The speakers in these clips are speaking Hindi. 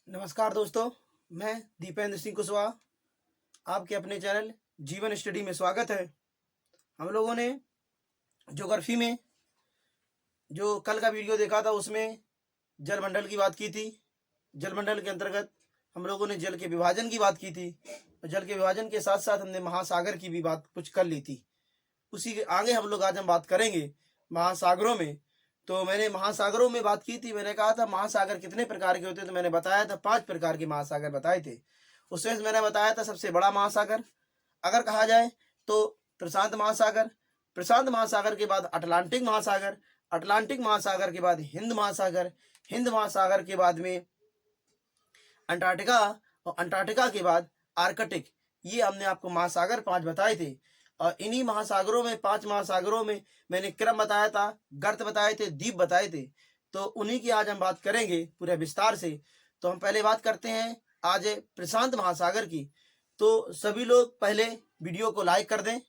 नमस्कार दोस्तों, मैं दीपेंद्र सिंह कुशवाहा आपके अपने चैनल जीवन स्टडी में स्वागत है। हम लोगों ने ज्योग्राफी में जो कल का वीडियो देखा था उसमें जलमंडल की बात की थी। जलमंडल के अंतर्गत हम लोगों ने जल के विभाजन की बात की थी। जल के विभाजन के साथ साथ हमने महासागर की भी बात कुछ कर ली थी। उसी के आगे हम लोग आज बात करेंगे महासागरों में। तो मैंने महासागरों में बात की थी। मैंने कहा था महासागर कितने प्रकार के होते हैं, तो मैंने बताया था 5 प्रकार के महासागर बताए थे। उसमें से मैंने बताया था सबसे बड़ा महासागर अगर कहा जाए तो प्रशांत महासागर, प्रशांत महासागर के बाद अटलांटिक महासागर, अटलांटिक महासागर के बाद हिंद महासागर, हिंद महासागर के बाद में अंटार्कटिका और अंटार्कटिका के बाद आर्कटिक। ये हमने आपको महासागर 5 बताए थे। और इन्हीं महासागरों में 5 महासागरों में मैंने क्रम बताया था, गर्त बताए थे, द्वीप बताए थे। तो उन्हीं की आज हम बात करेंगे पूरे विस्तार से। तो हम पहले बात करते हैं आज प्रशांत महासागर की। तो सभी लोग पहले वीडियो को लाइक कर दें,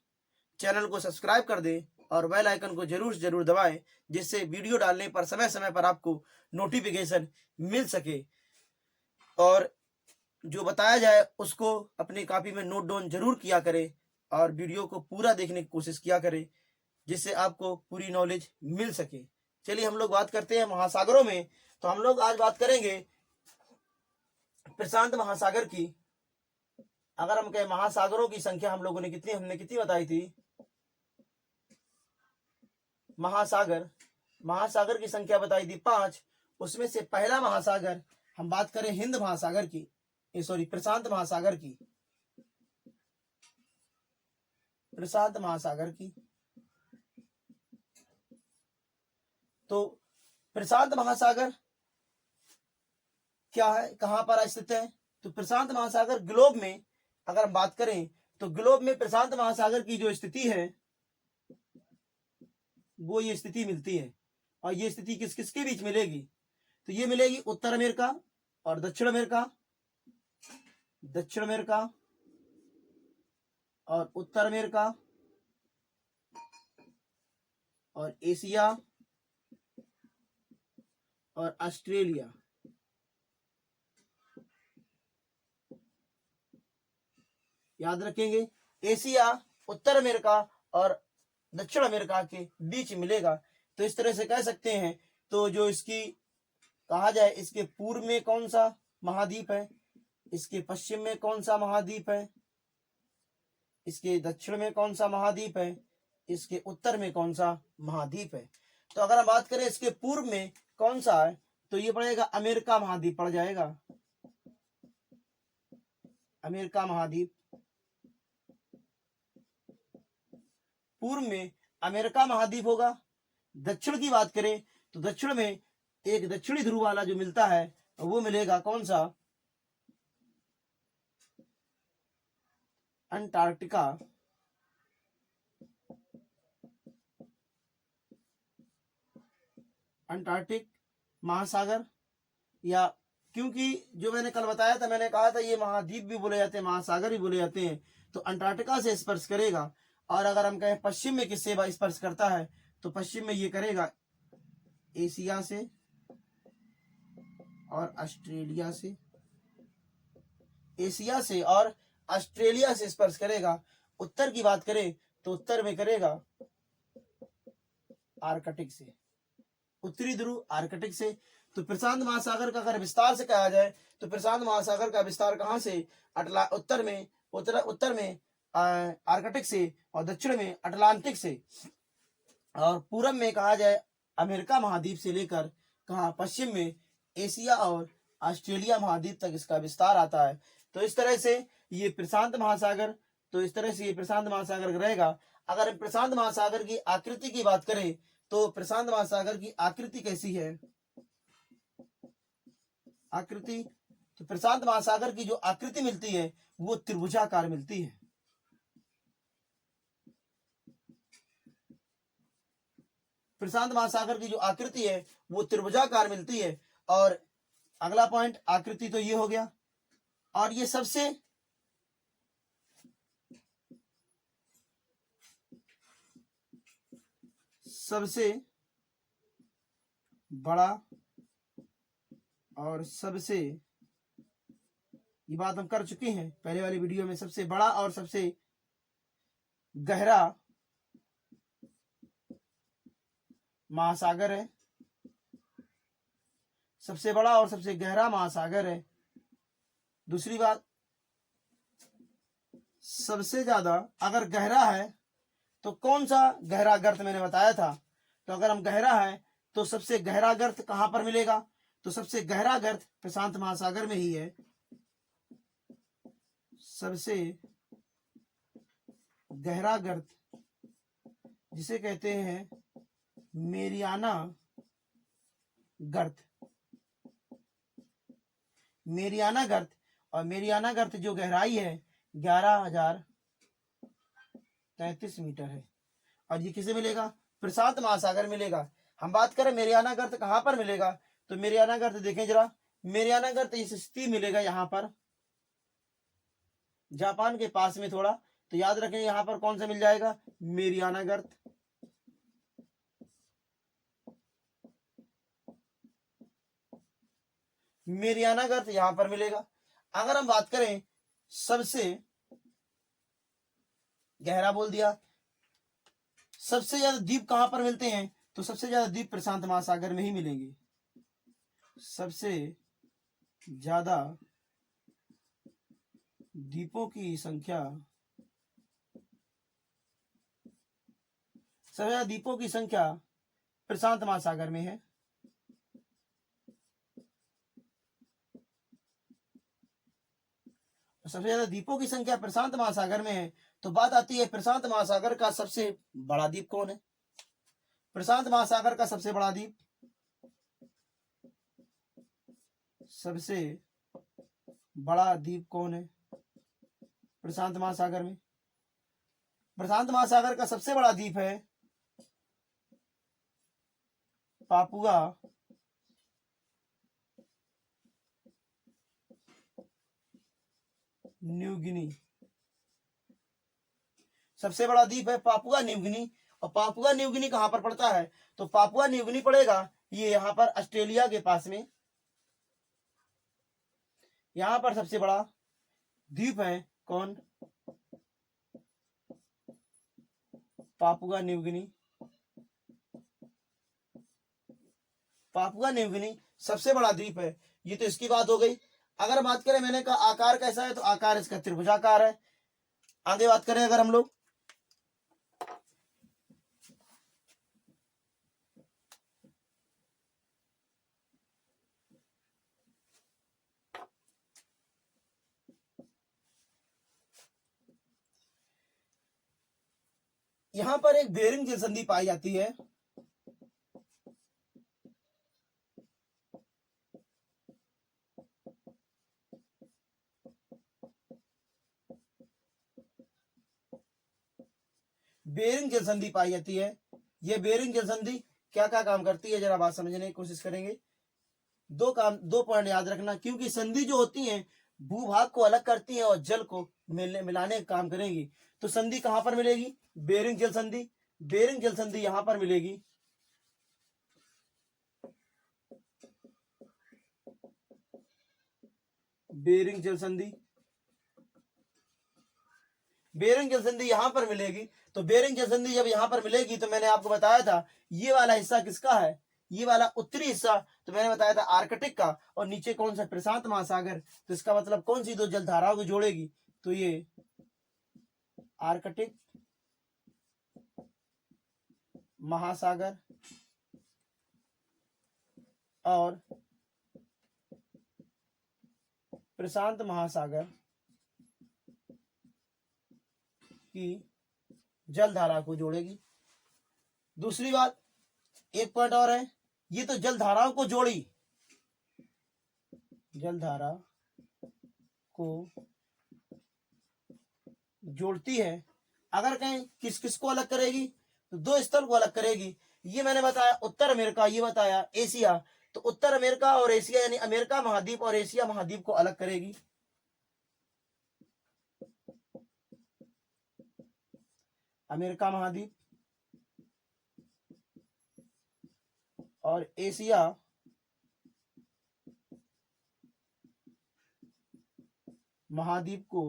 चैनल को सब्सक्राइब कर दें और बेल आइकन को जरूर दबाएं, जिससे वीडियो डालने पर समय समय पर आपको नोटिफिकेशन मिल सके। और जो बताया जाए उसको अपनी कॉपी में नोट डाउन जरूर किया करें और वीडियो को पूरा देखने की कोशिश किया करें, जिससे आपको पूरी नॉलेज मिल सके। चलिए हम लोग बात करते हैं महासागरों में। तो हम लोग आज बात करेंगे प्रशांत महासागर की। अगर हम कहें महासागरों की संख्या हम लोगों ने कितनी बताई थी। महासागर महासागर की संख्या बताई थी 5। उसमें से पहला महासागर हम बात करें हिंद महासागर की, सॉरी प्रशांत महासागर की, प्रशांत महासागर की। तो प्रशांत महासागर क्या है, कहां पर स्थित है। तो प्रशांत महासागर ग्लोब में अगर हम बात करें तो ग्लोब में प्रशांत महासागर की जो स्थिति है वो ये स्थिति मिलती है। और ये स्थिति किस किस के बीच मिलेगी, तो ये मिलेगी उत्तर अमेरिका और दक्षिण अमेरिका, दक्षिण अमेरिका और उत्तर अमेरिका और एशिया और ऑस्ट्रेलिया। याद रखेंगे, एशिया, उत्तर अमेरिका और दक्षिण अमेरिका के बीच मिलेगा। तो इस तरह से कह सकते हैं। तो जो इसकी कहा जाए, इसके पूर्व में कौन सा महाद्वीप है, इसके पश्चिम में कौन सा महाद्वीप है, इसके दक्षिण में कौन सा महाद्वीप है, इसके उत्तर में कौन सा महाद्वीप है। तो अगर हम बात करें इसके पूर्व में कौन सा है, तो ये पड़ेगा अमेरिका महाद्वीप पड़ जाएगा, अमेरिका महाद्वीप। पूर्व में अमेरिका महाद्वीप होगा। दक्षिण की बात करें तो दक्षिण में एक दक्षिणी ध्रुव वाला जो मिलता है वो मिलेगा कौन सा, अंटार्कटिका। अंटार्कटिक महासागर, या क्योंकि जो मैंने कल बताया था, मैंने कहा था ये महाद्वीप भी बोले जाते हैं, महासागर भी बोले जाते हैं। तो अंटार्कटिका से स्पर्श करेगा। और अगर हम कहें पश्चिम में किससे स्पर्श करता है, तो पश्चिम में ये करेगा एशिया से और ऑस्ट्रेलिया से, एशिया से और ऑस्ट्रेलिया से स्पर्श करेगा। उत्तर की बात करें तो उत्तर में करेगा आर्कटिक से, उत्तरी ध्रुव आर्कटिक से। तो प्रशांत महासागर का अगर विस्तार से कहा जाए तो प्रशांत महासागर का विस्तार कहां से, उत्तर में आर्कटिक से और दक्षिण में अटलांटिक से, और पूर्व में कहा जाए अमेरिका महाद्वीप से लेकर कहा पश्चिम में एशिया और ऑस्ट्रेलिया महाद्वीप तक इसका विस्तार आता है। तो इस तरह से ये प्रशांत महासागर, तो इस तरह से ये प्रशांत महासागर रहेगा। अगर प्रशांत महासागर की आकृति की बात करें तो प्रशांत महासागर की आकृति कैसी है, आकृति, तो प्रशांत महासागर की जो आकृति मिलती है वो त्रिभुजाकार मिलती है। प्रशांत महासागर की जो आकृति है वो त्रिभुजाकार मिलती है। और अगला पॉइंट, आकृति तो ये हो गया। और ये सबसे बड़ा और सबसे ये बात हम कर चुके हैं पहले वाली वीडियो में। सबसे बड़ा और सबसे गहरा महासागर है, सबसे बड़ा और सबसे गहरा महासागर है। दूसरी बात, सबसे ज्यादा अगर गहरा है तो कौन सा गहरा गर्त मैंने बताया था, तो अगर हम गहरा है तो सबसे गहरा गर्त कहां पर मिलेगा, तो सबसे गहरा गर्त प्रशांत महासागर में ही है। सबसे गहरा गर्त जिसे कहते हैं मेरियाना गर्त, मेरियाना गर्त। और मेरियाना गर्त जो गहराई है 11,033 मीटर है। और ये किसे मिलेगा, प्रशांत महासागर मिलेगा। हम बात करें मेरियाना गर्त कहां पर मिलेगा, तो मेरियाना गर्त देखें जरा, मेरियाना गर्त इस स्थिति मिलेगा यहां पर जापान के पास में थोड़ा, तो याद रखें यहां पर कौन सा मिल जाएगा, मेरियाना गर्त। मेरियाना गर्त यहां पर मिलेगा। अगर हम बात करें सबसे गहरा, बोल दिया, सबसे ज्यादा द्वीप कहां पर मिलते हैं, तो सबसे ज्यादा द्वीप प्रशांत महासागर में ही मिलेंगे। सबसे ज्यादा द्वीपों की संख्या, सबसे ज्यादा द्वीपों की संख्या प्रशांत महासागर में है। सबसे ज्यादा द्वीपों की संख्या प्रशांत महासागर में है, तो बात आती है प्रशांत महासागर का सबसे बड़ा द्वीप कौन है। प्रशांत महासागर का सबसे बड़ा द्वीप, सबसे बड़ा द्वीप कौन है प्रशांत महासागर में। प्रशांत महासागर का सबसे बड़ा द्वीप है पापुआ न्यू गिनी। सबसे बड़ा द्वीप है पापुआ न्यू गिनी। और पापुआ न्यू गिनी कहां पर पड़ता है, तो पापुआ न्यू गिनी पड़ेगा ये यहां पर ऑस्ट्रेलिया के पास में। यहां पर सबसे बड़ा द्वीप है कौन, Papua New Guinea. Papua New Guinea सबसे बड़ा द्वीप है। ये तो इसकी बात हो गई। अगर बात करें, मैंने कहा आकार कैसा है, तो आकार इसका त्रिभुजाकार है। आगे बात करें अगर हम लोग, यहां पर एक बेरिंग जलसंधि पाई जाती है। बेरिंग जलसंधि पाई जाती है। ये बेरिंग जलसंधि क्या क्या काम करती है, जरा बात समझने की कोशिश करेंगे। दो पॉइंट याद रखना, क्योंकि संधि जो होती है भूभाग को अलग करती है और जल को मिलाने का काम करेंगी। तो संधि कहां पर मिलेगी, बेरिंग जल संधि। बेरिंग जल संधि यहां पर मिलेगी। बेरिंग जल संधि, बेरिंग जल संधि यहां पर मिलेगी। तो बेरिंग जल संधि जब यहां पर मिलेगी, तो मैंने आपको बताया था ये वाला हिस्सा किसका है, ये वाला उत्तरी हिस्सा, तो मैंने बताया था आर्कटिक का। और नीचे कौन सा, प्रशांत महासागर। तो इसका मतलब कौन सी दो जलधाराओं को जोड़ेगी, तो ये आर्कटिक महासागर और प्रशांत महासागर की जलधारा को जोड़ेगी। दूसरी बात, एक पॉइंट और है, ये तो जलधाराओं को जोड़ी, जलधारा को जोड़ती है। अगर कहें किस किस को अलग करेगी, तो दो स्थल को अलग करेगी। ये मैंने बताया उत्तर अमेरिका, ये बताया एशिया। तो उत्तर अमेरिका और एशिया यानी अमेरिका महाद्वीप और एशिया महाद्वीप को अलग करेगी। अमेरिका महाद्वीप और एशिया महाद्वीप को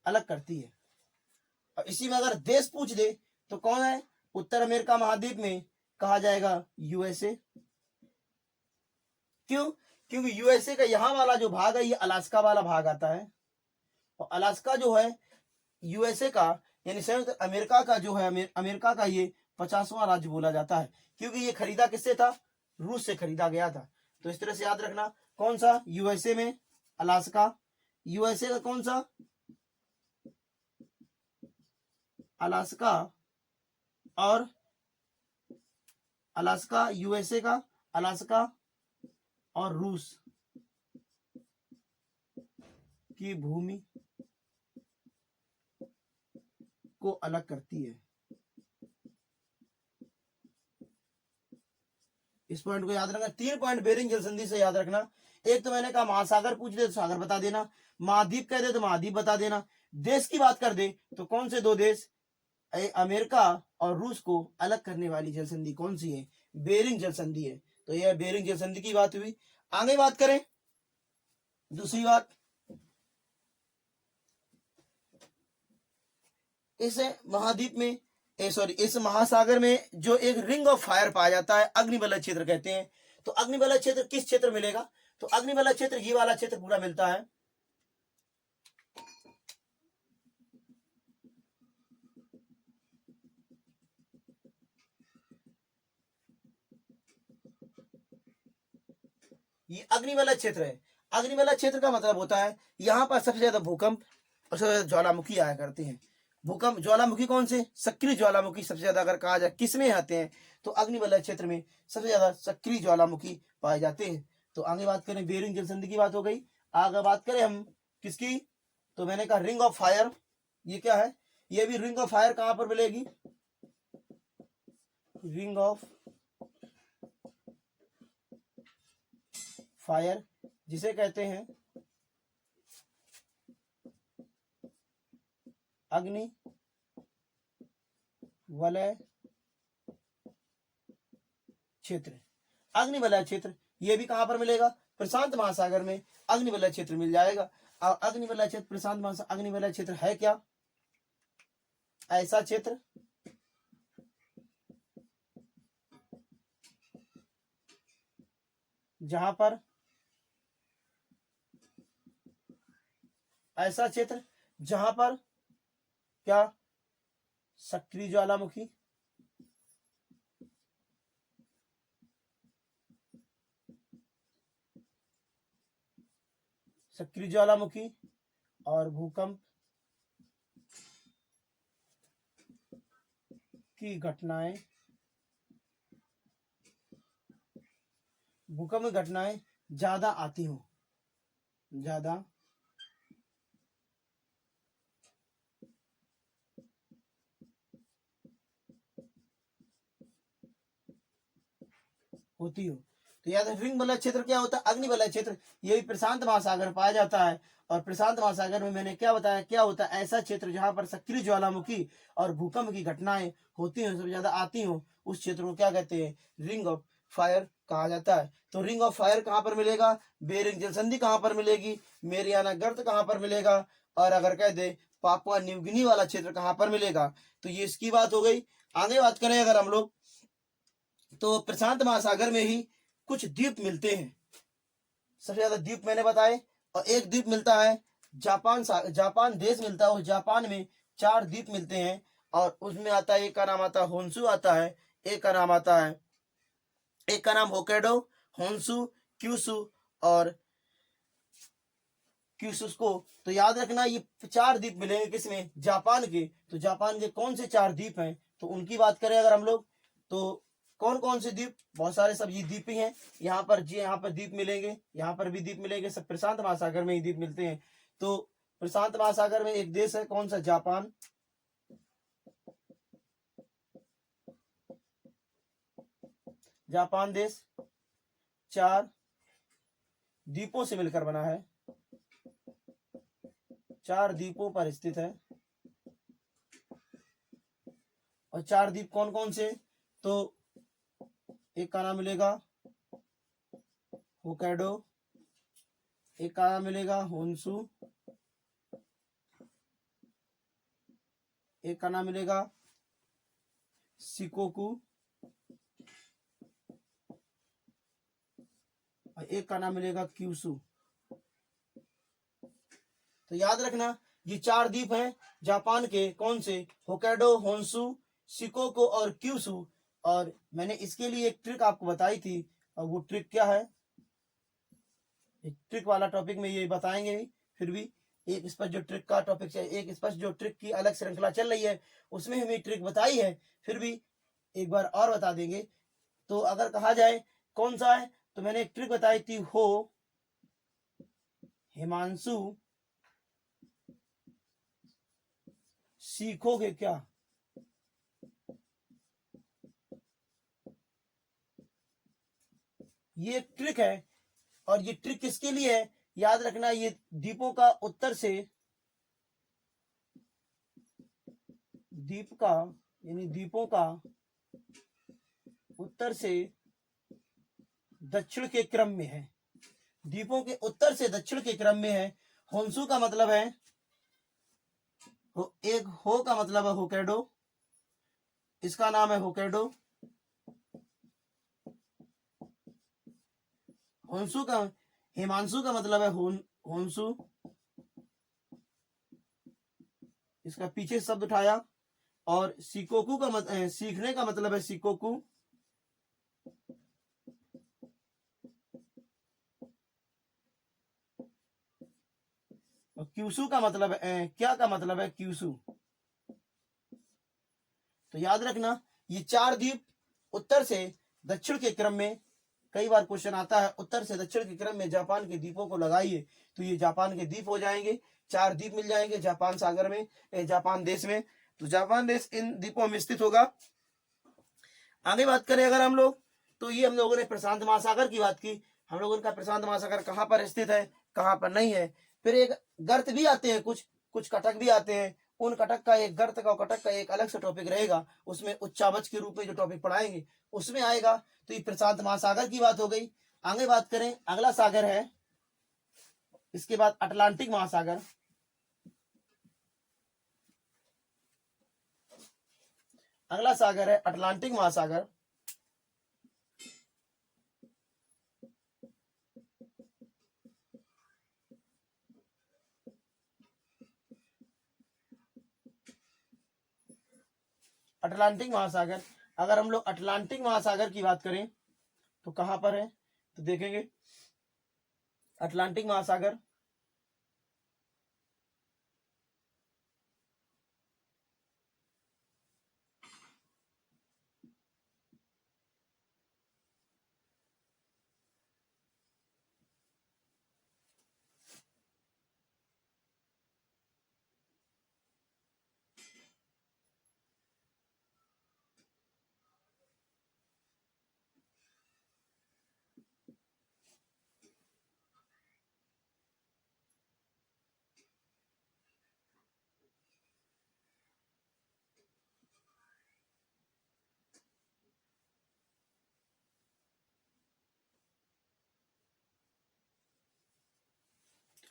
अलग करती है। और इसी में अगर देश पूछ दे तो कौन है? उत्तर अमेरिका महाद्वीप में कहा जाएगा यूएसए। क्यों? क्योंकि यूएसए का यहाँ वाला जो भाग है ये अलास्का वाला भाग आता है, और अलास्का जो है यूएसए का यानी संयुक्त अमेरिका का जो है अमेरिका का ये 50वां राज्य बोला जाता है, क्योंकि ये खरीदा किससे था? रूस से खरीदा गया था। तो इस तरह से याद रखना, कौन सा? यूएसए में अलास्का, यूएसए का कौन सा? अलास्का, और अलास्का यूएसए का अलास्का और रूस की भूमि को अलग करती है। इस पॉइंट को याद रखना। 3 पॉइंट बेरिंग जल संधि से याद रखना। एक तो मैंने कहा महासागर पूछ दे तो सागर बता देना, महाद्वीप कह दे तो महाद्वीप बता देना, देश की बात कर दे तो कौन से 2 देश अमेरिका और रूस को अलग करने वाली जल संधि कौन सी है? बेरिंग जल संधि है। तो यह बेरिंग जल संधि की बात हुई। आगे बात करें दूसरी बात, इस महाद्वीप में इस महासागर में जो एक रिंग ऑफ फायर पाया जाता है, अग्निबलय क्षेत्र कहते हैं। तो अग्निबलय क्षेत्र किस क्षेत्र मिलेगा? तो अग्निबलय क्षेत्र ये वाला क्षेत्र पूरा मिलता है। ये अग्निबलय क्षेत्र है। अग्निबलय क्षेत्र का मतलब होता है यहाँ पर सबसे ज्यादा भूकंप और सबसे ज्यादा ज्वालामुखी आया करते हैं। भूकंप ज्वालामुखी कौन से? सक्रिय ज्वालामुखी सबसे ज्यादा अगर कहा जाए किसमें आते हैं तो अग्निबलय क्षेत्र में सबसे ज्यादा सक्रिय ज्वालामुखी पाए जाते हैं। तो आगे बात करें, बेरिंग जल संधि की बात हो गई। आगे बात करें हम किसकी? तो मैंने कहा रिंग ऑफ फायर। ये क्या है? ये भी रिंग ऑफ फायर कहां पर मिलेगी? रिंग ऑफ फायर जिसे कहते हैं अग्नि वलय क्षेत्र। अग्निवलय क्षेत्र ये भी कहां पर मिलेगा? प्रशांत महासागर में अग्निवलय क्षेत्र मिल जाएगा। और अग्निवलय क्षेत्र प्रशांत महासागर अग्निवलय क्षेत्र है क्या? ऐसा क्षेत्र जहां पर ऐसा क्षेत्र जहां पर क्या? सक्रिय ज्वालामुखी सक्रिय ज्वालामुखी और भूकंप की घटनाएं भूकंप की घटनाएं ज्यादा आती हो, ज्यादा होती हो। तो याद है रिंग वलय क्षेत्र क्या होता है? अग्निवलय क्षेत्र। ये भी प्रशांत महासागर पाया जाता है। और प्रशांत महासागर में मैंने क्या बताया, क्या होता है? ऐसा क्षेत्र जहां पर सक्रिय ज्वालामुखी और भूकंप की घटनाएं होती हैं, सबसे ज्यादा आती हो, उस क्षेत्र को क्या कहते हैं? रिंग ऑफ फायर कहा जाता है। तो रिंग ऑफ फायर कहां पर मिलेगा? बेरिंग जल संधि कहां पर मिलेगी? मेरियाना गर्त कहां पर मिलेगा? और अगर कह दे पापुआ न्यू गिनी वाला क्षेत्र कहां पर मिलेगा? तो ये इसकी बात हो गई। आगे बात करें अगर हम लोग तो प्रशांत महासागर में ही कुछ द्वीप मिलते हैं। सबसे ज्यादा द्वीप मैंने बताए, और एक द्वीप मिलता है जापान देश मिलता है। उस जापान में 4 द्वीप मिलते हैं, और उसमें आता है, एक का नाम आता है होन्सू आता है, एक का नाम आता है, एक का नाम होक्काइडो, होन्सू, क्यूशू और क्यूशुस्को। तो याद रखना ये 4 द्वीप मिलेंगे किसमें? जापान के। तो जापान के कौन से 4 द्वीप हैं तो उनकी बात करें अगर हम लोग तो कौन कौन से द्वीप? बहुत सारे सब ये द्वीप ही हैं। यहाँ पर द्वीप मिलेंगे, यहाँ पर भी द्वीप मिलेंगे, सब प्रशांत महासागर में ही द्वीप मिलते हैं। तो प्रशांत महासागर में एक देश है, कौन सा? जापान। जापान देश 4 द्वीपों से मिलकर बना है, 4 द्वीपों पर स्थित है। और 4 द्वीप कौन कौन से? तो एक का नाम मिलेगा होक्काइडो, एक का नाम मिलेगा होन्सू, एक का नाम मिलेगा शिकोकू, और एक का नाम मिलेगा क्यूसू। तो याद रखना ये 4 द्वीप हैं जापान के, कौन से? होक्काइडो, होन्शु, शिकोको और क्यूशु। और मैंने इसके लिए एक ट्रिक आपको बताई थी, और वो ट्रिक क्या है, एक ट्रिक वाला टॉपिक में ये बताएंगे ही। फिर भी एक इस पर जो ट्रिक का टॉपिक है, एक इस पर जो ट्रिक की अलग श्रृंखला चल रही है, उसमें हमें ट्रिक बताई है, फिर भी एक बार और बता देंगे। तो अगर कहा जाए कौन सा है, तो मैंने एक ट्रिक बताई थी, हो हिमांशु सीखोगे क्या। ये एक ट्रिक है, और ये ट्रिक किसके लिए है, याद रखना, ये द्वीपों का उत्तर से, द्वीप का यानी द्वीपों का उत्तर से दक्षिण के क्रम में है, द्वीपों के उत्तर से दक्षिण के क्रम में है। होन्शु का मतलब है, एक हो का मतलब है होक्काइडो, इसका नाम है होक्काइडो। होन्शु का, हिमांशु का मतलब है होन्शु, इसका पीछे शब्द उठाया। और शिकोकू का सीखने का मतलब है शिकोकू। और क्यूसू का मतलब है क्या का मतलब है क्यूसू। तो याद रखना ये 4 द्वीप उत्तर से दक्षिण के क्रम में, कई बार क्वेश्चन आता है उत्तर से दक्षिण के क्रम में जापान के द्वीपों को लगाइए, तो ये जापान के द्वीप हो जाएंगे। 4 द्वीप मिल जाएंगे जापान सागर में, जापान देश में। तो जापान देश इन द्वीपों में स्थित होगा। आगे बात करें अगर हम लोग, तो ये हम लोगों ने प्रशांत महासागर की बात की। हम लोगों का प्रशांत महासागर कहाँ पर स्थित है, कहाँ पर नहीं है। फिर एक गर्त भी आते हैं, कुछ कुछ कटक भी आते हैं। उन कटक का, एक गर्त का, कटक का एक अलग से टॉपिक रहेगा, उसमें उच्चावच के रूप में जो टॉपिक पढ़ाएंगे उसमें आएगा। तो ये प्रशांत महासागर की बात हो गई। आगे बात करें, अगला सागर है, इसके बाद अटलांटिक महासागर। अगला सागर है अटलांटिक महासागर। अटलांटिक महासागर, अगर हम लोग अटलांटिक महासागर की बात करें तो कहां पर है, तो देखेंगे अटलांटिक महासागर,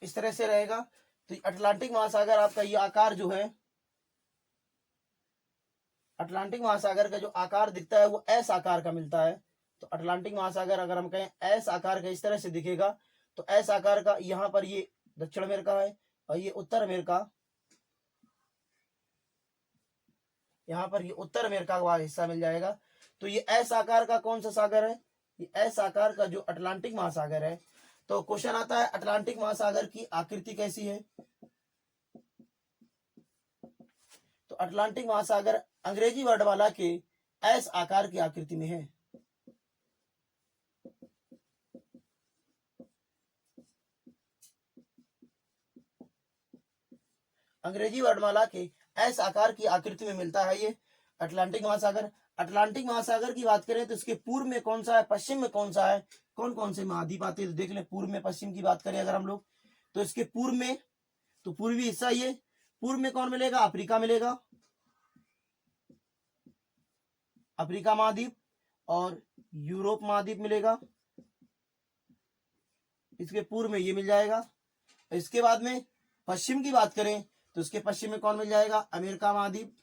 इस तरह से रहेगा। तो अटलांटिक महासागर आपका ये आकार जो है, अटलांटिक महासागर का जो आकार दिखता है वो एस आकार का मिलता है। तो अटलांटिक महासागर अगर हम कहें एस आकार का इस तरह से दिखेगा, तो एस आकार का, यहाँ पर ये दक्षिण अमेरिका है और ये उत्तर अमेरिका, यहाँ पर ये उत्तर अमेरिका का हिस्सा मिल जाएगा। तो ये एस आकार का कौन सा सागर है, ये एस आकार का जो अटलांटिक महासागर है। तो क्वेश्चन आता है अटलांटिक महासागर की आकृति कैसी है। तो अटलांटिक महासागर अंग्रेजी वर्णमाला के एस आकार की आकृति में है। अंग्रेजी वर्णमाला के एस आकार की आकृति में मिलता है ये अटलांटिक महासागर। अटलांटिक महासागर की बात करें तो इसके पूर्व में कौन सा है, पश्चिम में कौन सा है, कौन कौन से महाद्वीप आते हैं, तो देख ले पूर्व में पश्चिम की बात करें अगर हम लोग, तो इसके पूर्व में, तो पूर्वी हिस्सा ये, पूर्व में कौन मिलेगा, अफ्रीका मिलेगा, अफ्रीका महाद्वीप, और यूरोप महाद्वीप मिलेगा, इसके पूर्व में ये मिल जाएगा। इसके बाद में पश्चिम की बात करें तो इसके पश्चिम में कौन मिल जाएगा, अमेरिका महाद्वीप।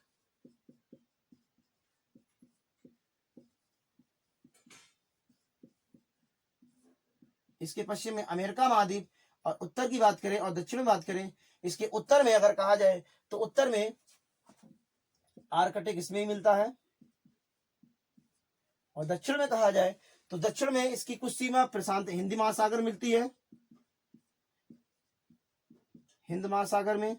इसके पश्चिम में अमेरिका महाद्वीप। और उत्तर की बात करें और दक्षिण में बात करें, इसके उत्तर में अगर कहा जाए तो उत्तर में आर्कटिक इसमें ही मिलता है। और दक्षिण में कहा जाए तो दक्षिण में इसकी कुछ सीमा प्रशांत हिंद महासागर मिलती है, हिंद महासागर में।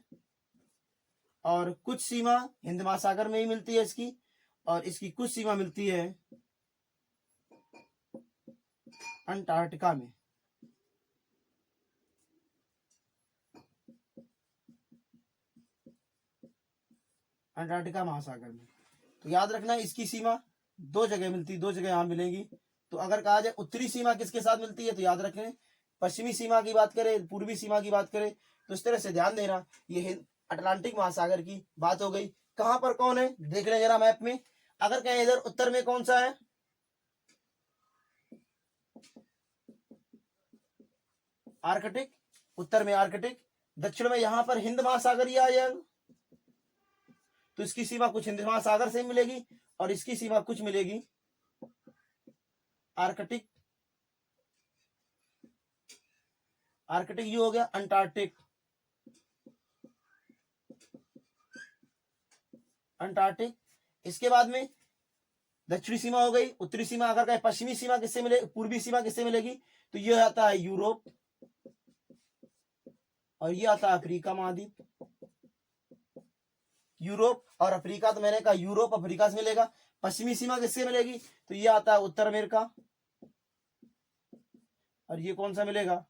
और कुछ सीमा हिंद महासागर में ही मिलती है इसकी। और इसकी कुछ सीमा मिलती है अंटार्कटिका में। अंटार्कटिका महासागर में। तो याद रखना इसकी सीमा दो जगह मिलती, दो जगह यहां मिलेंगी। तो अगर कहा जाए उत्तरी सीमा किसके साथ मिलती है तो याद रखें पश्चिमी सीमा की बात करें, पूर्वी सीमा की बात करें तो इस तरह से ध्यान देना। ये अटलांटिक महासागर की बात हो गई। कहां पर कौन है देख लें जरा मैप में। अगर कहें इधर उत्तर में कौन सा है, आर्कटिक, उत्तर में आर्कटिक। दक्षिण में यहां पर हिंद महासागर ही आ जाएगा। तो इसकी सीमा कुछ हिंद महासागर से मिलेगी और इसकी सीमा कुछ मिलेगी आर्कटिक। आर्कटिक ये हो गया अंटार्कटिक। अंटार्कटिक। इसके बाद में दक्षिणी सीमा हो गई। उत्तरी सीमा अगर कहें पश्चिमी सीमा किससे मिले, पूर्वी सीमा किससे मिलेगी तो ये आता है यूरोप और ये आता है अफ्रीका महाद्वीप। यूरोप और अफ्रीका, तो मैंने कहा यूरोप अफ्रीका से मिलेगा। पश्चिमी सीमा किससे मिलेगी तो ये आता है उत्तर अमेरिका और ये कौन सा मिलेगा,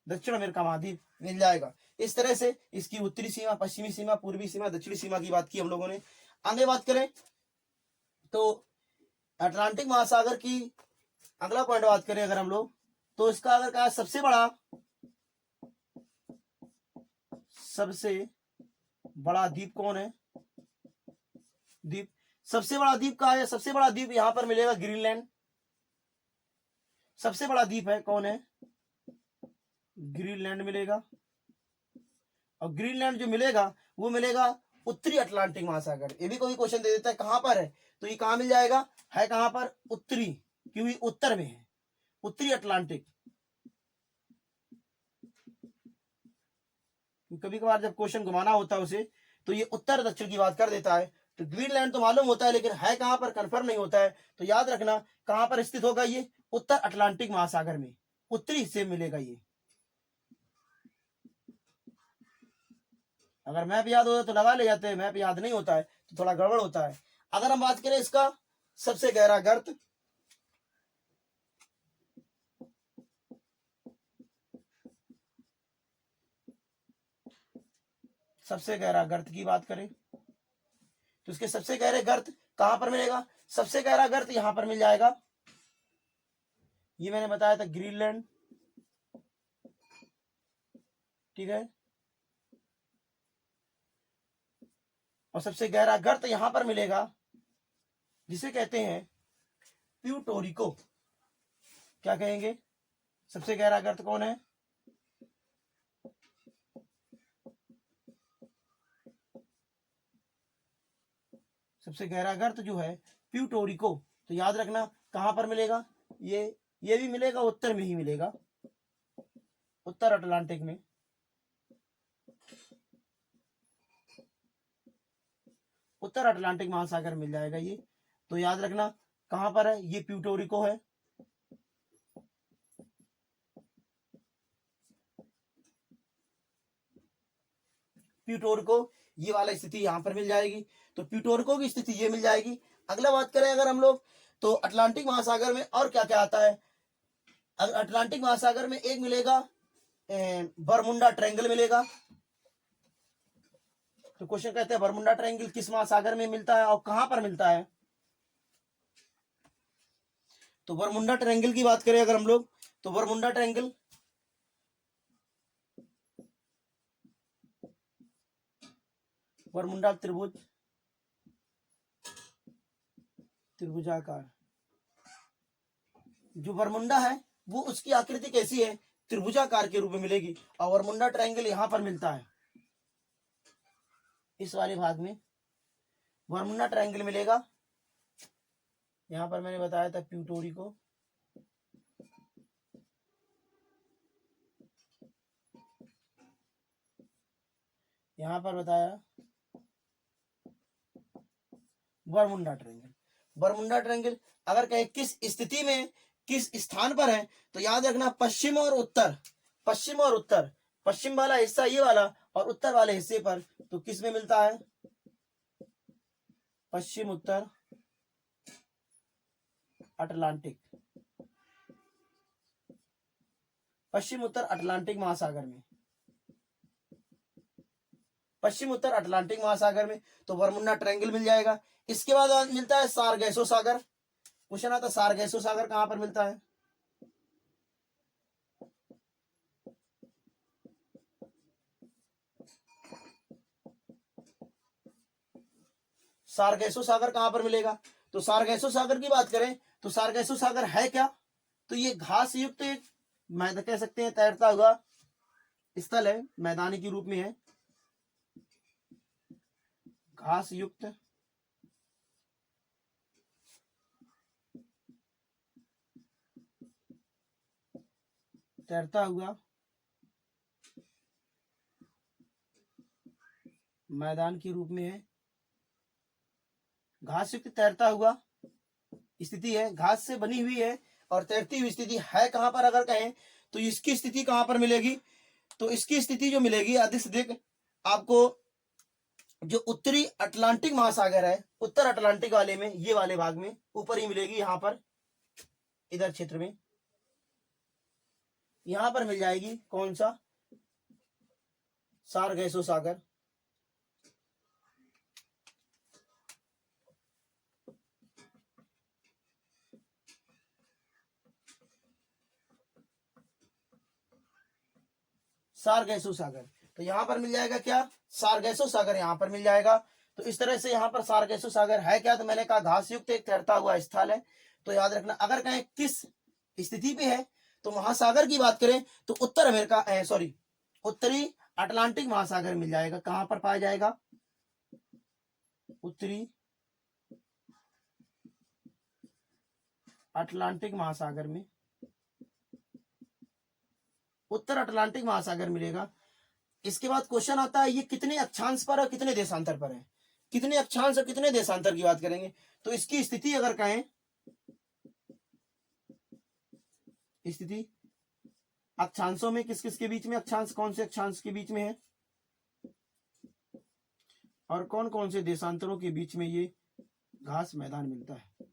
दक्षिण अमेरिका महाद्वीप मिल जाएगा। इस तरह से इसकी उत्तरी सीमा, पश्चिमी सीमा, पूर्वी सीमा, दक्षिणी सीमा की बात की हम लोगों ने। आगे बात करें तो अटलांटिक महासागर की अगला पॉइंट बात करें अगर हम लोग तो इसका अगर कहा सबसे बड़ा द्वीप कौन है, द्वीप, सबसे बड़ा द्वीप कहा है। सबसे बड़ा द्वीप यहां पर मिलेगा ग्रीनलैंड। सबसे बड़ा द्वीप है कौन है, ग्रीनलैंड मिलेगा। और ग्रीनलैंड जो मिलेगा वो मिलेगा उत्तरी अटलांटिक महासागर। ये भी कोई क्वेश्चन दे देता है कहां पर है तो ये कहां मिल जाएगा, है कहां पर, उत्तरी, क्योंकि उत्तर में है, उत्तरी अटलांटिक। कभी कभार जब क्वेश्चन घुमाना होता है उसे तो ये उत्तर दक्षिण की बात कर देता है। तो ग्रीनलैंड तो मालूम होता है लेकिन है कहां पर कंफर्म नहीं होता है। तो याद रखना कहां पर स्थित होगा ये, उत्तर अटलांटिक महासागर में, उत्तरी हिस्से में मिलेगा ये। अगर मैप याद होता तो लगा ले जाते हैं, मैप याद नहीं होता है तो थोड़ा गड़बड़ होता है। अगर हम बात करें इसका सबसे गहरा गर्त, सबसे गहरा गर्त की बात करें तो इसके सबसे गहरे गर्त कहां पर मिलेगा, सबसे गहरा गर्त यहां पर मिल जाएगा। ये मैंने बताया था ग्रीनलैंड, ठीक है। और सबसे गहरा गर्त यहां पर मिलेगा जिसे कहते हैं प्यूटोरिको। क्या कहेंगे, सबसे गहरा गर्त कौन है, सबसे गहरा गर्त जो है प्यूटोरिको। तो याद रखना कहां पर मिलेगा, ये भी मिलेगा उत्तर में ही मिलेगा, उत्तर अटलांटिक में। उत्तर अटलांटिक महासागर मिल जाएगा ये। तो याद रखना कहां पर है, ये प्यूटोरिको है। प्यूटोरिको ये वाला स्थिति यहां पर मिल जाएगी। तो प्यूटोरिको की स्थिति ये मिल जाएगी। अगला बात करें अगर हम लोग तो अटलांटिक महासागर में और क्या क्या आता है। अटलांटिक महासागर में एक मिलेगा बरमुंडा ट्रायंगल मिलेगा। तो क्वेश्चन कहते हैं बरमुंडा ट्रायंगल किस महासागर में मिलता है और कहां पर मिलता है। तो बरमुंडा ट्रायंगल की बात करें अगर हम लोग तो बरमुंडा ट्रायंगल बरमुंडा त्रिभुज, त्रिभुजाकार जो बरमुंडा है वो उसकी आकृति कैसी है, त्रिभुजाकार के रूप में मिलेगी। और बरमुंडा ट्रायंगल यहां पर मिलता है, इस वाले भाग में बरमुंडा ट्रायंगल मिलेगा। यहां पर मैंने बताया था प्यूटोरी को, यहां पर बताया बरमुंडा ट्रायंगल। बरमुंडा ट्रायंगल अगर कहें किस स्थिति में, किस स्थान पर है, तो याद रखना पश्चिम और उत्तर, पश्चिम और उत्तर, पश्चिम वाला हिस्सा ये वाला और उत्तर वाले हिस्से पर, तो किस में मिलता है, पश्चिम उत्तर अटलांटिक, पश्चिम उत्तर अटलांटिक महासागर में, पश्चिम उत्तर अटलांटिक महासागर में, तो बरमुंडा ट्रायंगल मिल जाएगा। इसके बाद मिलता है सारगैसो सागर। क्वेश्चन आता है सारगैसो सागर कहां पर मिलता है, सारगैसो सागर कहां पर मिलेगा। तो सारगैसो सागर की बात करें तो सारगैसो सागर है क्या, तो ये घास युक्त एक मैदान कह सकते हैं, तैरता हुआ स्थल है, मैदानी के रूप में है, घास युक्त तैरता हुआ मैदान के रूप में है, घास युक्त तैरता हुआ स्थिति है, घास से बनी हुई है और तैरती हुई स्थिति है। कहां पर अगर कहें तो इसकी स्थिति कहां पर मिलेगी, तो इसकी स्थिति जो मिलेगी अधिक से अधिक आपको जो उत्तरी अटलांटिक महासागर है, उत्तर अटलांटिक वाले में, ये वाले भाग में ऊपर ही मिलेगी, यहां पर इधर क्षेत्र में यहां पर मिल जाएगी। कौन सा, सारगैसो सागर। सारगैसो सागर, तो यहां पर मिल जाएगा क्या, सारगैसो सागर यहां पर मिल जाएगा। तो इस तरह से यहां पर सारगैसो सागर है क्या, तो मैंने कहा घास युक्त एक तैरता हुआ स्थल है। तो याद रखना अगर कहें किस स्थिति पे है, तो महासागर की बात करें तो उत्तर अमेरिका, सॉरी उत्तरी अटलांटिक महासागर मिल जाएगा। कहां पर पाया जाएगा, उत्तरी अटलांटिक महासागर में, उत्तर अटलांटिक महासागर मिलेगा। इसके बाद क्वेश्चन आता है ये कितने अक्षांश पर और कितने देशांतर पर है, कितने अक्षांश और कितने देशांतर की बात करेंगे। तो इसकी स्थिति अगर कहें, स्थिति अक्षांशों में किस किस के बीच में, अक्षांश कौन से अक्षांश के बीच में है और कौन कौन से देशांतरों के बीच में ये घास मैदान मिलता है।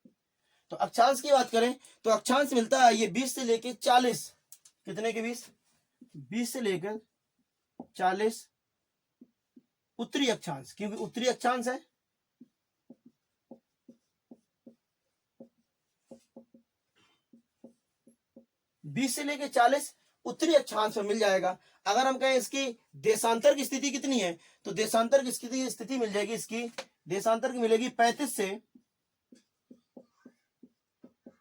तो अक्षांश की बात करें तो अक्षांश मिलता है ये 20 से लेकर 40, कितने के 20 से लेकर 40 उत्तरी अक्षांश, क्योंकि उत्तरी अक्षांश है, बीस से लेकर 40 उत्तरी अक्षांश में मिल जाएगा। अगर हम कहें इसकी देशांतर की स्थिति कितनी है, तो देशांतर की स्थिति मिल जाएगी, इसकी देशांतर की मिलेगी 35 से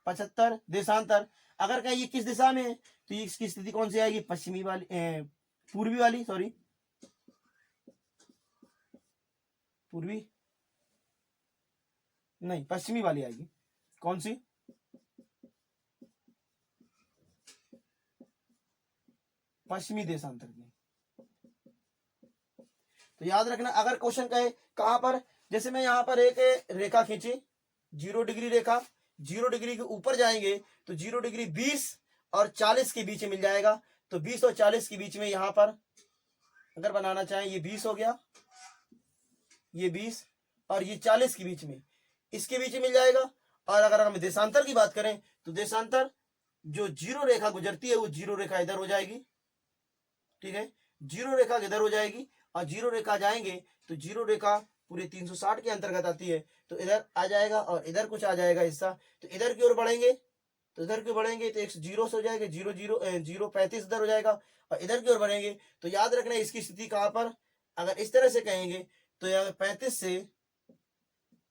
75 देशांतर। अगर कहें ये किस दिशा में है, तो ये इसकी स्थिति कौन सी आएगी, पश्चिमी वाली, पूर्वी वाली, सॉरी पूर्वी नहीं, पश्चिमी वाली आएगी। कौन सी, पश्चिमी देशांतर की। तो याद रखना अगर क्वेश्चन कहे कहां पर, जैसे मैं यहां पर एक रेखा खींची, 0 डिग्री रेखा, 0 डिग्री के ऊपर जाएंगे तो 0 डिग्री 20 और 40 के बीच में मिल जाएगा। तो 20 और 40 के बीच में यहां पर अगर बनाना चाहें, ये 20 हो गया, ये 20 और ये 40 के बीच में, इसके बीच में मिल जाएगा। और अगर हम देशांतर की बात करें तो देशांतर जो 0 रेखा गुजरती है वो 0 रेखा इधर हो जाएगी, ठीक है, 0 रेखा इधर हो जाएगी और 0 रेखा जाएंगे तो 0 रेखा पूरे 360 के अंतर्गत आती है, तो इधर आ जाएगा और इधर कुछ आ जाएगा हिस्सा। तो इधर की ओर बढ़ेंगे, तो इधर की बढ़ेंगे तो 1 0 से हो जाएगा, 0 0 0 35 इधर हो जाएगा और इधर की ओर बढ़ेंगे। तो याद रखना इसकी स्थिति कहां पर, अगर इस तरह से कहेंगे तो यहाँ 35 से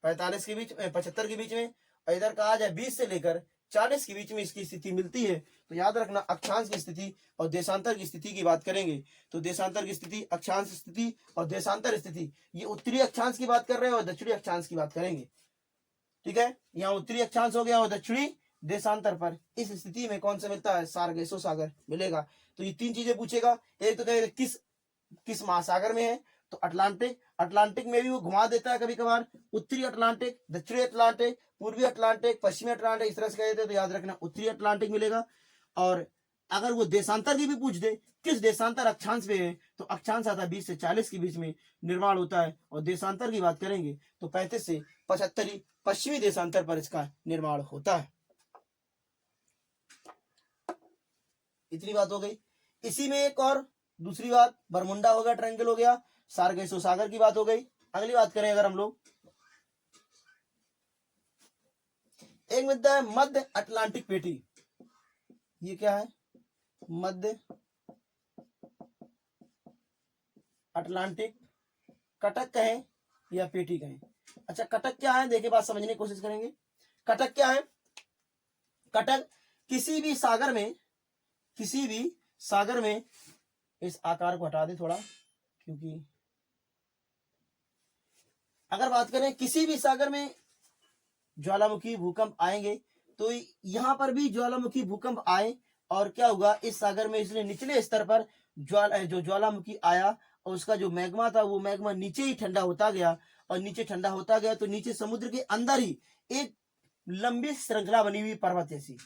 45 के बीच, 75 के बीच में, और इधर कहा जाए 20 से लेकर 40 के बीच में इसकी स्थिति मिलती है। तो याद रखना अक्षांश की स्थिति और देशांतर की स्थिति की बात करेंगे। तो देशांतर की स्थिति, अक्षांश स्थिति और देशांतर स्थिति, ये उत्तरी अक्षांश की बात कर रहे हैं और दक्षिणी अक्षांश की बात करेंगे। ठीक है, यहाँ उत्तरी अक्षांश हो गया और दक्षिणी देशांतर पर इस स्थिति में कौन सा मिलता है, सार्गेसो सागर मिलेगा। तो ये तीन चीजें पूछेगा। एक तो कहेगा किस महासागर में है, तो अटलांटिक। अटलांटिक में भी वो घुमा देता है कभी कभार, उत्तरी अटलांटिक, दक्षिणी अटलांटिक, पूर्वी अटलांटिक, पश्चिमी अटलांटिक, इस तरह से कह देते हैं। तो याद रखना उत्तरी अटलांटिक मिलेगा। और अगर वो देशांतर की भी पूछ दे, किस देशांतर अक्षांश पे है, तो अक्षांश आता है 20 से 40 के बीच में निर्माण होता है। और देशांतर की बात करेंगे तो 35 से 75 पश्चिमी देशांतर पर इसका निर्माण होता है। इतनी बात हो गई। इसी में एक और दूसरी बात, बरमुंडा हो गया, ट्रायंगल हो गया, सार्गेसो सागर की बात हो गई। अगली बात करें अगर हम लोग, एक मुद्दा है मध्य अटलांटिक पेटी। ये क्या है, मध्य अटलांटिक कटक कहें या पेटी कहें। अच्छा, कटक क्या है, देखिए बात समझने की कोशिश करेंगे। कटक क्या है, कटक किसी भी सागर में, इस आकार को हटा दे थोड़ा, क्योंकि अगर बात करें किसी भी सागर में ज्वालामुखी भूकंप आएंगे, तो यहां पर भी ज्वालामुखी भूकंप आए और क्या होगा, इस सागर में इसलिए निचले स्तर पर जो ज्वालामुखी आया और उसका जो मैग्मा था वो मैग्मा नीचे ही ठंडा होता गया, और नीचे ठंडा होता गया तो नीचे समुद्र के अंदर ही एक लंबी श्रृंखला बनी हुई पर्वत जैसी,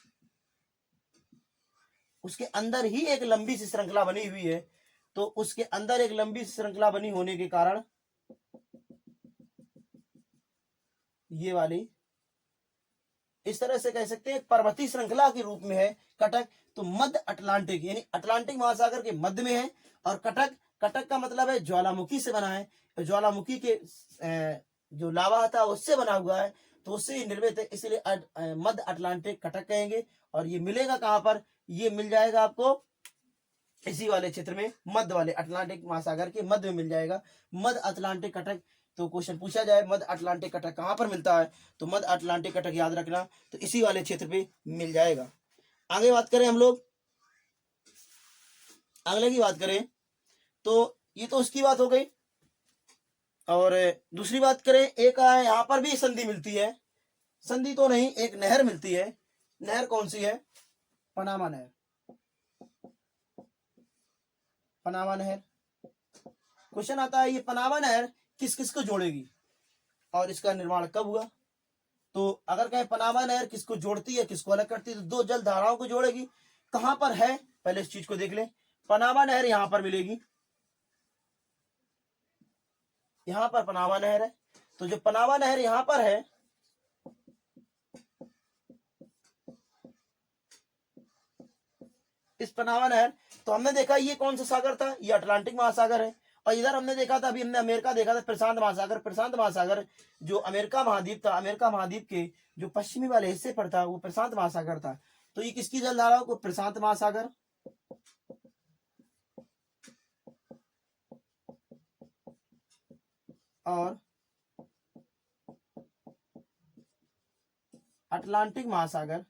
उसके अंदर ही एक लंबी सी श्रृंखला बनी हुई है। तो उसके अंदर एक लंबी श्रृंखला बनी होने के कारण ये वाली इस तरह से कह सकते हैं पर्वतीय श्रृंखला के रूप में है कटक। तो मध्य अटलांटिक यानी अटलांटिक महासागर के मध्य में है। और कटक का मतलब है ज्वालामुखी से बना है, तो ज्वालामुखी के जो लावा था उससे बना हुआ है, तो उससे निर्मित है, इसलिए मध्य अटलांटिक कटक कहेंगे। और ये मिलेगा कहां पर, ये मिल जाएगा आपको इसी वाले क्षेत्र में, मध्य वाले अटलांटिक महासागर के मध्य में मिल जाएगा मध्य अटलांटिक कटक। तो क्वेश्चन पूछा जाए मध्य अटलांटिक कटक कहां पर मिलता है, तो मध्य अटलांटिक कटक याद रखना, तो इसी वाले क्षेत्र पे मिल जाएगा। आगे बात करें हम लोग, अगले की बात करें तो ये तो उसकी बात हो गई। और दूसरी बात करें, एक यहां पर भी संधि मिलती है, संधि तो नहीं, एक नहर मिलती है। नहर कौन सी है, पनामा नहर। पनामा नहर क्वेश्चन आता है, ये पनामा नहर किस किस को जोड़ेगी और इसका निर्माण कब हुआ। तो अगर कहें पनामा नहर किसको जोड़ती है, किसको अलग करती है, तो दो जल धाराओं को जोड़ेगी। कहां पर है, पहले इस चीज को देख लें। पनामा नहर यहां पर मिलेगी, यहां पर पनामा नहर है। तो जो पनामा नहर यहां पर है, इस पनामा नहर, तो हमने देखा ये कौन सा सागर था, ये अटलांटिक महासागर है। और इधर हमने देखा था, अभी हमने अमेरिका देखा था, प्रशांत महासागर। प्रशांत महासागर जो अमेरिका महाद्वीप था, अमेरिका महाद्वीप के जो पश्चिमी वाले हिस्से पर था वो प्रशांत महासागर था। तो ये किसकी जलधाराओं को, प्रशांत महासागर और अटलांटिक महासागर,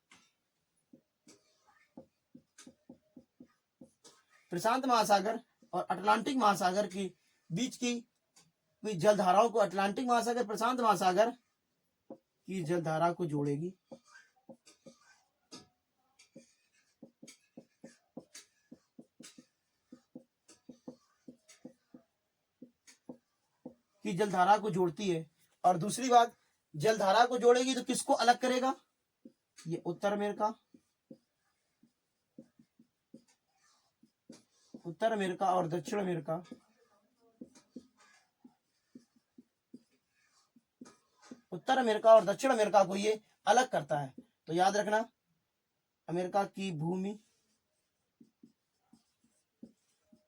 प्रशांत महासागर और अटलांटिक महासागर की बीच की जलधाराओं को, अटलांटिक महासागर प्रशांत महासागर की जलधारा को जोड़ेगी। की जलधारा को जोड़ती है। और दूसरी बात, जलधारा को जोड़ेगी तो किसको अलग करेगा, ये उत्तर अमेरिका, उत्तर अमेरिका और दक्षिण अमेरिका, उत्तर अमेरिका और दक्षिण अमेरिका को ये अलग करता है। तो याद रखना, अमेरिका की भूमि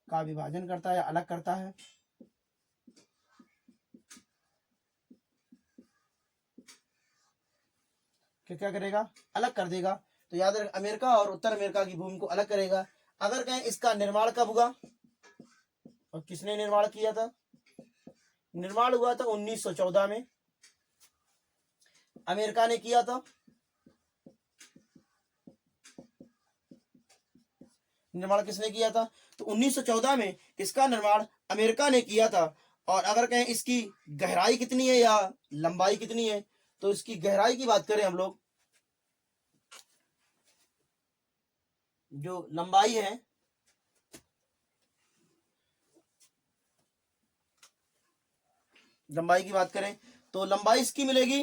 का विभाजन करता है, अलग करता है। क्या करेगा, अलग कर देगा। तो याद रख, अमेरिका और उत्तर अमेरिका की भूमि को अलग करेगा। अगर कहें इसका निर्माण कब हुआ और किसने निर्माण किया था, निर्माण हुआ था 1914 में, अमेरिका ने किया था। निर्माण किसने किया था? तो 1914 में इसका निर्माण अमेरिका ने किया था। और अगर कहें इसकी गहराई कितनी है या लंबाई कितनी है, तो इसकी गहराई की बात करें हम लोग, जो लंबाई है, लंबाई की बात करें तो लंबाई इसकी मिलेगी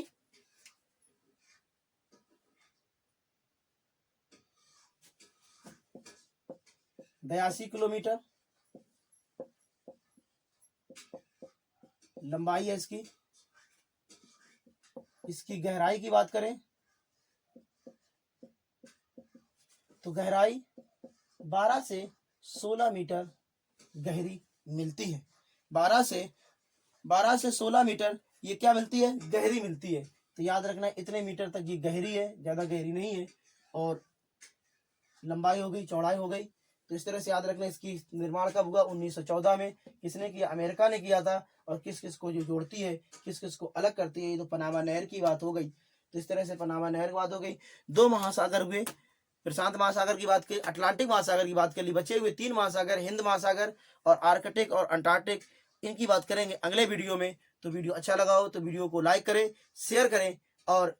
82 किलोमीटर लंबाई है इसकी। इसकी गहराई की बात करें तो गहराई 12 से 16 मीटर गहरी मिलती है। 12 से 16 मीटर ये क्या मिलती है? गहरी मिलती है। तो याद रखना इतने मीटर तक ये गहरी है, ज़्यादा गहरी नहीं है। और लंबाई हो गई, चौड़ाई हो गई। तो इस तरह से याद रखना इसकी निर्माण कब हुआ? 1914 में। किसने किया? अमेरिका ने किया था। और किस किस को जो जोड़ती है, किस किस को अलग करती है, ये तो पनामा नहर की बात हो गई। तो इस तरह से पनामा नहर की बात हो गई। 2 महासागर हुए, प्रशांत महासागर की बात की, अटलांटिक महासागर की बात कर ली। बचे हुए 3 महासागर, हिंद महासागर और आर्कटिक और अंटार्कटिक, इनकी बात करेंगे अगले वीडियो में। तो वीडियो अच्छा लगा हो तो वीडियो को लाइक करें, शेयर करें और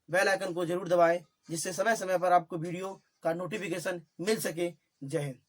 बेल आइकन को जरूर दबाएं, जिससे समय समय पर आपको वीडियो का नोटिफिकेशन मिल सके। जय हिंद।